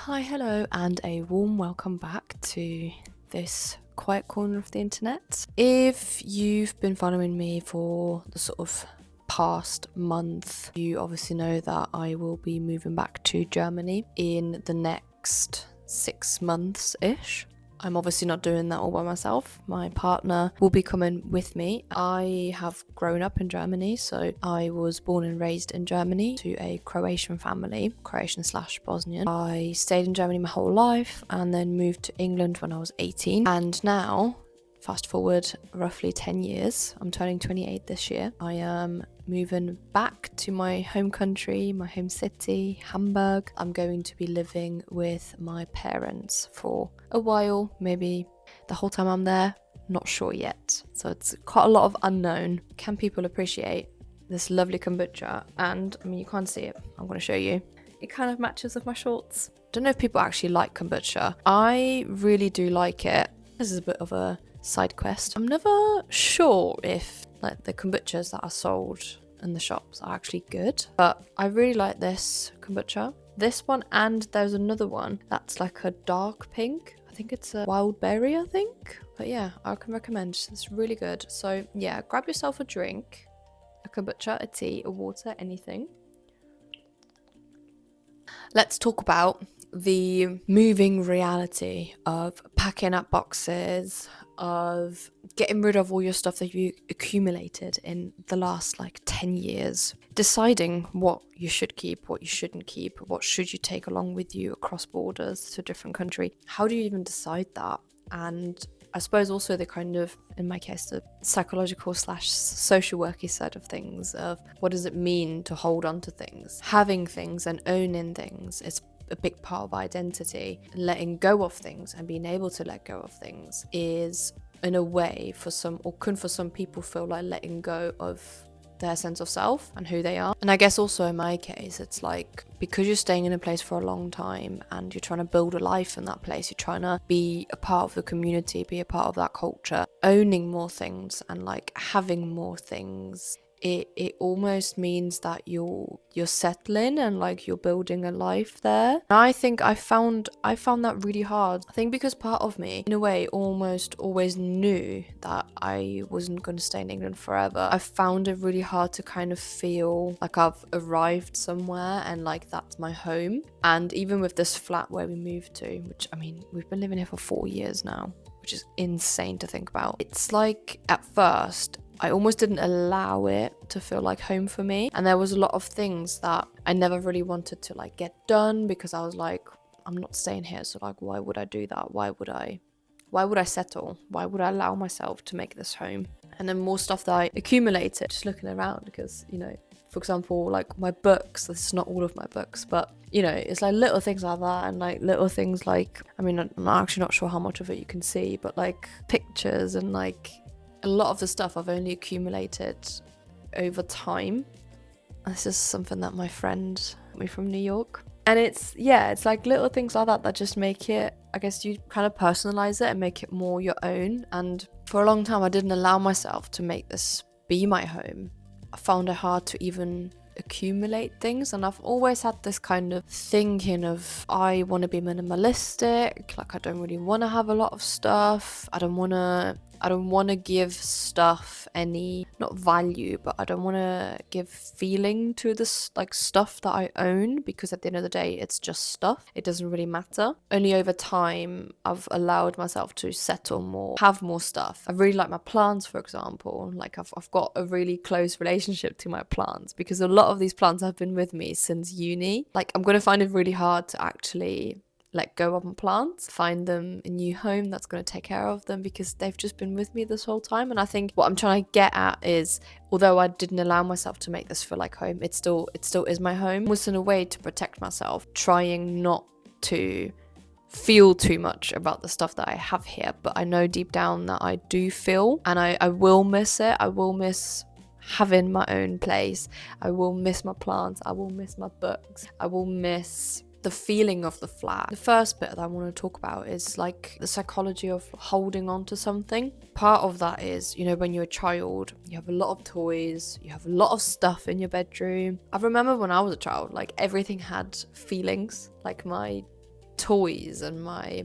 Hi, hello, and a warm welcome back to this quiet corner of the internet. If you've been following me for the sort of past month, you obviously know that I will be moving back to Germany in the next 6 months-ish. I'm obviously not doing that all by myself. My partner will be coming with me. I have grown up in Germany, so I was born and raised in Germany to a Croatian family, Croatian/Bosnian. I stayed in Germany my whole life and then moved to England when I was 18. And now, fast forward roughly 10 years, I'm turning 28 this year. I am moving back to my home country, my home city, Hamburg. I'm going to be living with my parents for a while, maybe the whole time I'm there, not sure yet. So it's quite a lot of unknown. Can people appreciate this lovely kombucha? And I mean, you can't see it, I'm going to show you. It kind of matches with my shorts. Don't know if people actually like kombucha. I really do like it. This is a bit of a side quest. I'm never sure if like the kombuchas that are sold in the shops are actually good, but I really like this kombucha. This one, and there's another one that's like a dark pink. I think it's a wild berry, I think. But yeah, I can recommend. It's really good. So yeah, grab yourself a drink, a kombucha, a tea, a water, anything. Let's talk about the moving reality of packing up boxes, of getting rid of all your stuff that you accumulated in the last like 10 years, deciding what you should keep, what you shouldn't keep, what should you take along with you across borders to a different country. How do you even decide that? And I suppose also the kind of, in my case, the psychological/social worky side of things, of what does it mean to hold on to things? Having things and owning things is a big part of identity. Letting go of things and being able to let go of things is, in a way, for some, or can for some people feel like letting go of their sense of self and who they are. And I guess also in my case, it's like, because you're staying in a place for a long time and you're trying to build a life in that place, you're trying to be a part of the community, be a part of that culture, owning more things and like having more things, it almost means that you're settling and like you're building a life there. And I think I found that really hard. I think because part of me, in a way, almost always knew that I wasn't going to stay in England forever. I found it really hard to kind of feel like I've arrived somewhere and like that's my home. And even with this flat where we moved to, which I mean, we've been living here for 4 years now, which is insane to think about. It's like at first, I almost didn't allow it to feel like home for me. And there was a lot of things that I never really wanted to like get done because I was like, I'm not staying here. So like, why would I do that? Why would I settle? Why would I allow myself to make this home? And then more stuff that I accumulated just looking around because, you know, for example, like my books, this is not all of my books, but you know, it's like little things like that and like little things like, I mean, I'm actually not sure how much of it you can see, but like pictures and like a lot of the stuff I've only accumulated over time. This is something that my friend sent me from New York. And it's like little things like that just make it, I guess you kind of personalize it and make it more your own. And for a long time, I didn't allow myself to make this be my home. I found it hard to even accumulate things, and I've always had this kind of thinking of, I want to be minimalistic, like I don't really want to have a lot of stuff. I don't want to give stuff any, not value, but I don't want to give feeling to this like stuff that I own, because at the end of the day it's just stuff. It doesn't really matter. Only over time I've allowed myself to settle more, have more stuff. I really like my plants, for example. Like I've got a really close relationship to my plants because a lot of these plants have been with me since uni. Like I'm going to find it really hard to actually let go of my plants, find them a new home that's going to take care of them, because they've just been with me this whole time. And I think what I'm trying to get at is, although I didn't allow myself to make this feel like home, it still is my home. Almost in a way to protect myself, trying not to feel too much about the stuff that I have here. But I know deep down that I do feel, and I will miss it. I will miss having my own place. I will miss my plants. I will miss my books. I will miss the feeling of the flat. The first bit that I want to talk about is like the psychology of holding on to something. Part of that is, you know, when you're a child, you have a lot of toys, you have a lot of stuff in your bedroom. I remember when I was a child, like everything had feelings. Like my toys and my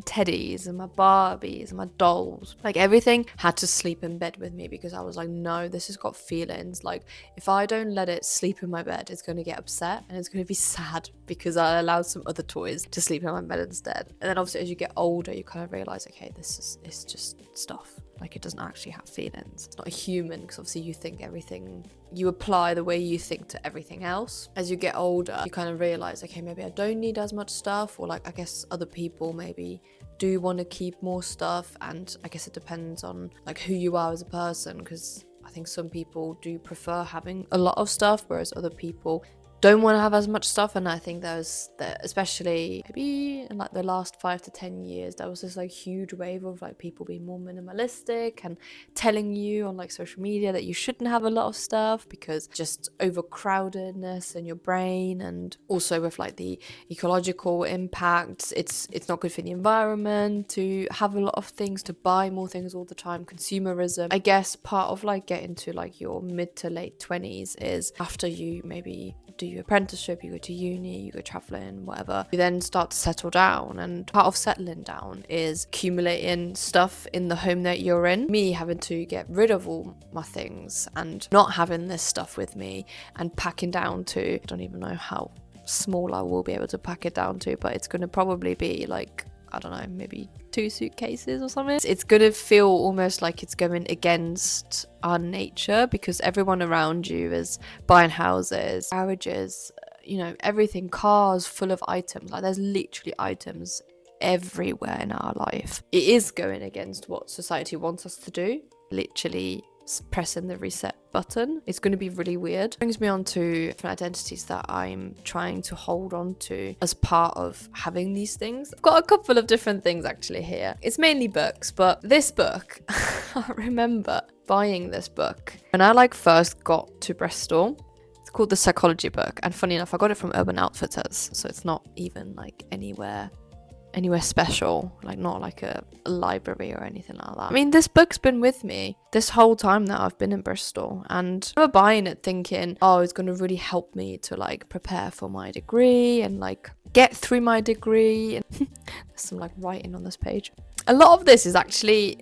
teddies and my Barbies and my dolls. Like everything had to sleep in bed with me because I was like, no, this has got feelings. Like if I don't let it sleep in my bed, it's going to get upset and it's going to be sad because I allowed some other toys to sleep in my bed instead. And then obviously as you get older, you kind of realize, okay, it's just stuff. Like it doesn't actually have feelings. It's not a human, because obviously you think everything, you apply the way you think to everything else. As you get older, you kind of realize, okay, maybe I don't need as much stuff, or like I guess other people maybe do want to keep more stuff. And I guess it depends on like who you are as a person, because I think some people do prefer having a lot of stuff, whereas other people don't want to have as much stuff. And I think especially maybe in like the last 5 to 10 years, there was this like huge wave of like people being more minimalistic and telling you on like social media that you shouldn't have a lot of stuff because just overcrowdedness in your brain, and also with like the ecological impact, it's not good for the environment to have a lot of things, to buy more things all the time. Consumerism, I guess part of like getting to like your mid to late 20s is after you maybe do your apprenticeship, you go to uni, you go traveling, whatever, you then start to settle down. And part of settling down is accumulating stuff in the home that you're in. Me having to get rid of all my things and not having this stuff with me and packing down to, I don't even know how small I will be able to pack it down to, but it's going to probably be like, I don't know, maybe 2 suitcases or something. It's gonna feel almost like it's going against our nature, because everyone around you is buying houses, garages, you know, everything, cars full of items. Like there's literally items everywhere in our life. It is going against what society wants us to do. Literally pressing the reset button. It's going to be really weird. Brings me on to different identities that I'm trying to hold on to as part of having these things. I've got a couple of different things actually here. It's mainly books, but this book, I remember buying this book when I like first got to Bristol. It's called The Psychology Book, and funny enough, I got it from Urban Outfitters, so it's not even like anywhere special, like not like a library or anything like that. I mean, this book's been with me this whole time that I've been in Bristol, and I remember buying it thinking, oh, it's going to really help me to like prepare for my degree and like get through my degree. And there's some like writing on this page. A lot of this is actually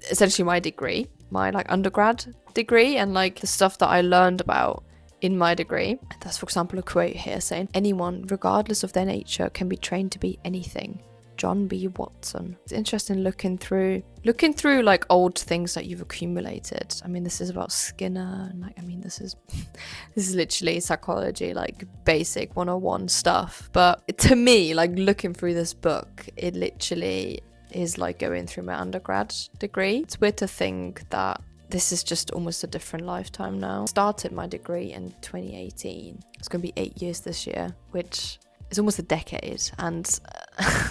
essentially my degree, my like undergrad degree, and like the stuff that I learned about in my degree. That's, for example, a quote here saying, anyone, regardless of their nature, can be trained to be anything. John B. Watson. It's interesting looking through like old things that you've accumulated. I mean, this is about Skinner, and like, I mean, this is literally psychology, like basic 101 stuff. But to me, like looking through this book, it literally is like going through my undergrad degree. It's weird to think that this is just almost a different lifetime now. Started my degree in 2018. It's going to be 8 years this year, which is almost a decade, and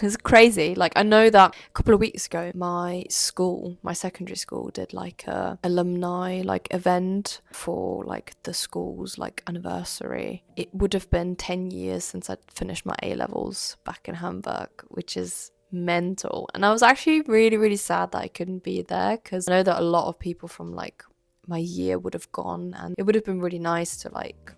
it's crazy. Like, I know that a couple of weeks ago, my secondary school did like a alumni like event for like the school's like anniversary. It would have been 10 years since I'd finished my A-levels back in Hamburg, which is mental. And I was actually really, really sad that I couldn't be there, because I know that a lot of people from like my year would have gone, and it would have been really nice to like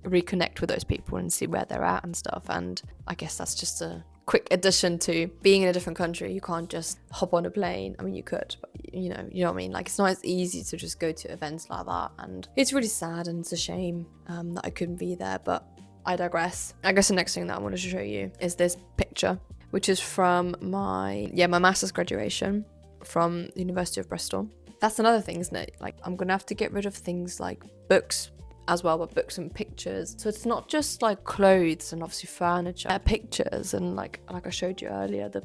reconnect with those people and see where they're at and stuff. And I guess that's just a quick addition to being in a different country. You can't just hop on a plane. I mean, you could, but you know what I mean? Like, it's not as easy to just go to events like that, and it's really sad, and it's a shame that I couldn't be there, but I digress. I guess the next thing that I wanted to show you is this picture, which is from my master's graduation from the University of Bristol. That's another thing, isn't it? Like, I'm gonna have to get rid of things like books as well, but books and pictures. So it's not just like clothes and obviously furniture, pictures, and like I showed you earlier, the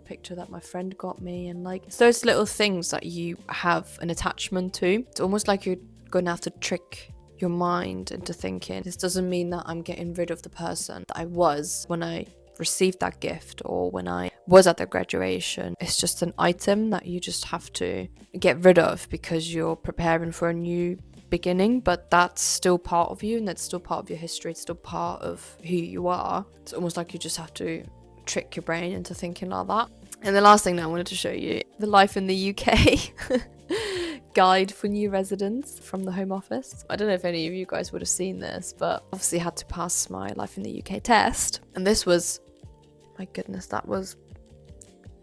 picture that my friend got me, and like it's those little things that you have an attachment to. It's almost like you're gonna have to trick your mind into thinking, this doesn't mean that I'm getting rid of the person that I was when I received that gift or when I was at the graduation. It's just an item that you just have to get rid of because you're preparing for a new beginning, but that's still part of you, and that's still part of your history. It's still part of who you are. It's almost like you just have to trick your brain into thinking like that. And the last thing that I wanted to show you, the Life in the UK guide for new residents from the Home Office. I don't know if any of you guys would have seen this, but obviously had to pass my Life in the UK test, and this was My goodness, that was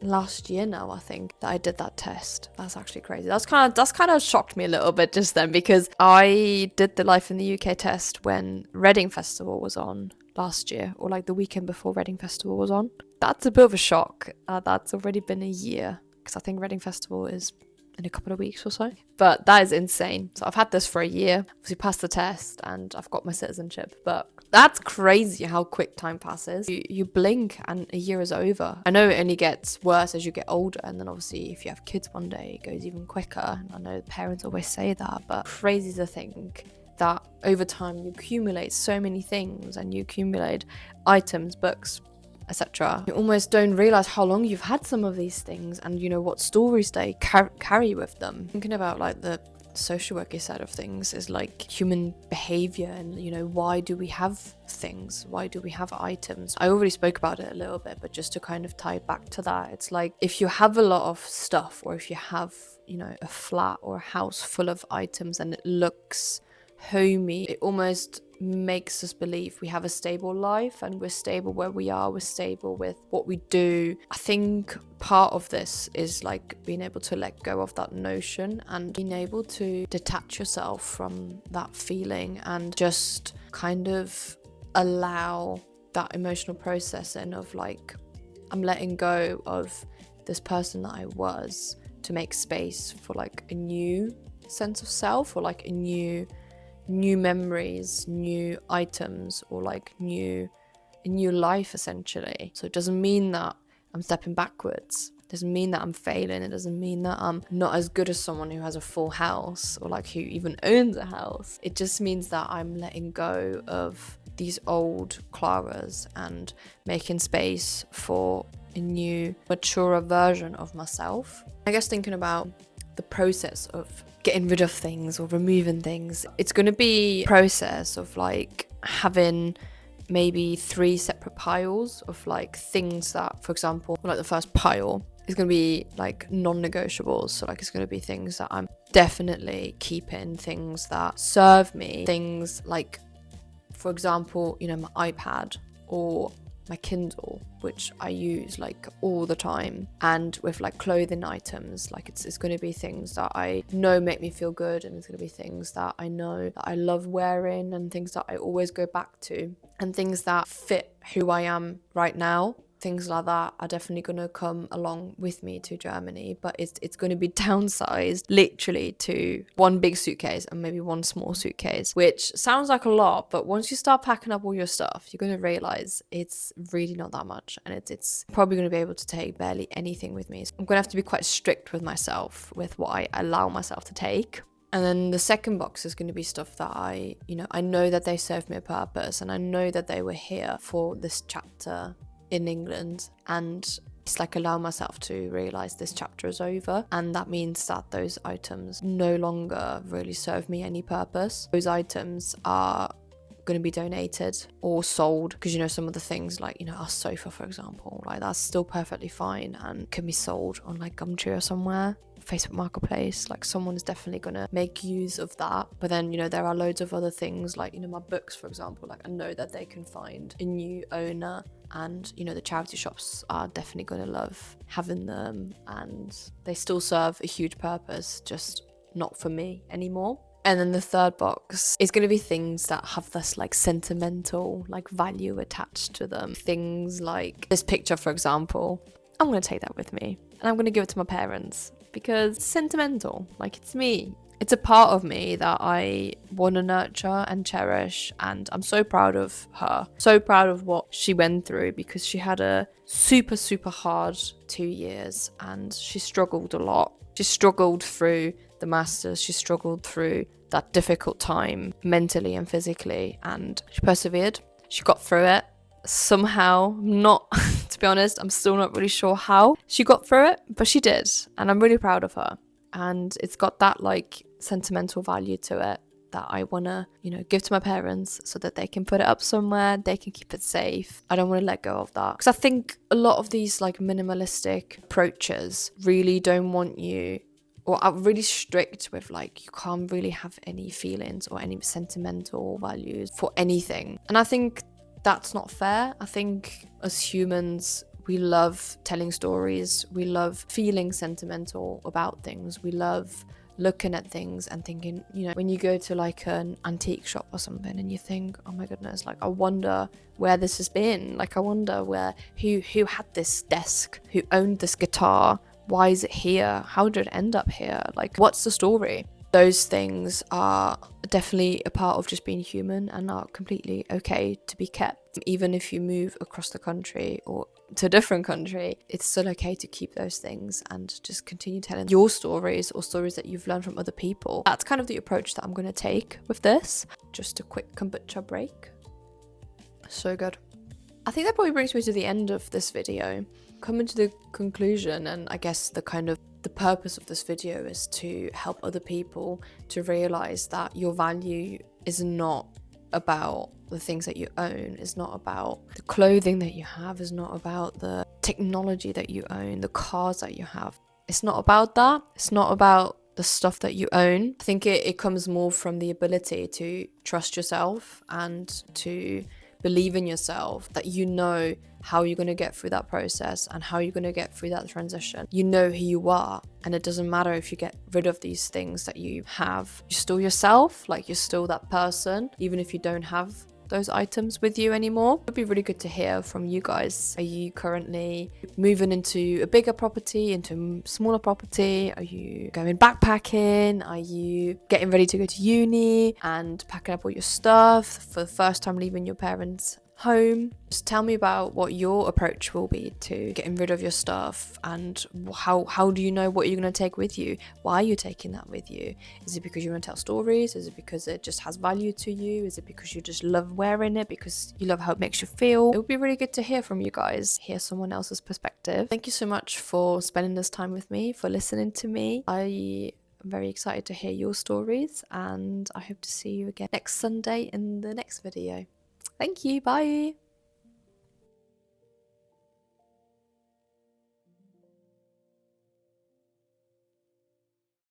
last year now, I think, that I did that test. That's actually crazy. That's kind of shocked me a little bit just then, because I did the Life in the UK test when Reading Festival was on last year, or like the weekend before Reading Festival was on. That's a bit of a shock. That's already been a year, because I think Reading Festival is in a couple of weeks or so. But that is insane. So I've had this for a year. Obviously passed the test and I've got my citizenship, but that's crazy how quick time passes. You blink and a year is over. I know it only gets worse as you get older, and then obviously if you have kids one day, it goes even quicker. And I know parents always say that, but crazy to think that over time you accumulate so many things, and you accumulate items, books, etc. You almost don't realize how long you've had some of these things, and you know what stories they carry with them. Thinking about like the social worker side of things is like human behavior, and you know, why do we have things, why do we have items? I already spoke about it a little bit, but just to kind of tie back to that, it's like if you have a lot of stuff, or if you have, you know, a flat or a house full of items and it looks homey, it almost makes us believe we have a stable life, and we're stable where we are, we're stable with what we do. I think part of this is like being able to let go of that notion, and being able to detach yourself from that feeling, and just kind of allow that emotional processing of like, I'm letting go of this person that I was, to make space for like a new sense of self, or like a new memories, new items, or like a new life essentially. So it doesn't mean that I'm stepping backwards, it doesn't mean that I'm failing, it doesn't mean that I'm not as good as someone who has a full house, or like who even owns a house. It just means that I'm letting go of these old Claras and making space for a new, maturer version of myself. I guess thinking about the process of getting rid of things or removing things, it's going to be a process of like having maybe 3 separate piles of like things that, for example, like the first pile is going to be like non-negotiables. So like it's going to be things that I'm definitely keeping, things that serve me, things like, for example, you know, my iPad or my Kindle, which I use like all the time. And with like clothing items, like it's going to be things that I know make me feel good, and it's going to be things that I know that I love wearing, and things that I always go back to, and things that fit who I am right now. Things like that are definitely going to come along with me to Germany, but it's going to be downsized literally to 1 big suitcase and maybe 1 small suitcase, which sounds like a lot, but once you start packing up all your stuff, you're going to realize it's really not that much, and it's probably going to be able to take barely anything with me. So I'm going to have to be quite strict with myself with what I allow myself to take. And then the second box is going to be stuff that I know that they serve me a purpose, and I know that they were here for this chapter in England, and it's like allow myself to realize this chapter is over, and that means that those items no longer really serve me any purpose. Those items are going to be donated or sold, because you know, some of the things like, you know, our sofa, for example, like that's still perfectly fine and can be sold on like Gumtree or somewhere, Facebook Marketplace. Like someone is definitely going to make use of that. But then, you know, there are loads of other things like, you know, my books, for example, like I know that they can find a new owner, and you know, the charity shops are definitely going to love having them, and they still serve a huge purpose, just not for me anymore. And then the third box is going to be things that have this like sentimental like value attached to them. Things like this picture, for example. I'm going to take that with me and I'm going to give it to my parents because it's sentimental. Like, it's me. It's a part of me that I want to nurture and cherish, and I'm so proud of her. So proud of what she went through, because she had a super, super hard 2 years and she struggled a lot. She struggled through the masters, she struggled through that difficult time mentally and physically, and she persevered. She got through it somehow. Not to be honest, I'm still not really sure how she got through it, but she did, and I'm really proud of her. And it's got that like sentimental value to it that I want to, you know, give to my parents so that they can put it up somewhere, they can keep it safe. I don't want to let go of that, because I think a lot of these like minimalistic approaches really don't want you, or are really strict with like, you can't really have any feelings or any sentimental values for anything. And I think that's not fair. I think as humans, we love telling stories. We love feeling sentimental about things. We love looking at things and thinking, you know, when you go to like an antique shop or something and you think, oh my goodness, like I wonder where this has been. Like I wonder who had this desk, who owned this guitar, why is it here, how did it end up here, like what's the story? Those things are definitely a part of just being human and are completely okay to be kept. Even if you move across the country or to a different country, it's still okay to keep those things and just continue telling your stories or stories that you've learned from other people. That's kind of the approach that I'm going to take with this. Just a quick kombucha break. So good. I think that probably brings me to the end of this video. Coming to the conclusion, and I guess the purpose of this video is to help other people to realize that your value is not about the things that you own, is not about the clothing that you have, is not about the technology that you own, the cars that you have. It's not about that. It's not about the stuff that you own. I think it comes more from the ability to trust yourself and to believe in yourself, that you know how you're going to get through that process and how you're going to get through that transition. You know who you are, and it doesn't matter if you get rid of these things that you have. You're still yourself, like you're still that person, even if you don't have those items with you anymore. It'd be really good to hear from you guys. Are you currently moving into a bigger property, into a smaller property? Are you going backpacking? Are you getting ready to go to uni and packing up all your stuff for the first time leaving your parents' home? Just tell me about what your approach will be to getting rid of your stuff, and how do you know what you're going to take with you? Why are you taking that with you? Is it because you want to tell stories? Is it because it just has value to you? Is it because you just love wearing it, because you love how it makes you feel? It would be really good to hear from you guys, hear someone else's perspective. Thank you so much for spending this time with me, for listening to me. I'm very excited to hear your stories, and I hope to see you again next Sunday in the next video. Thank you. Bye.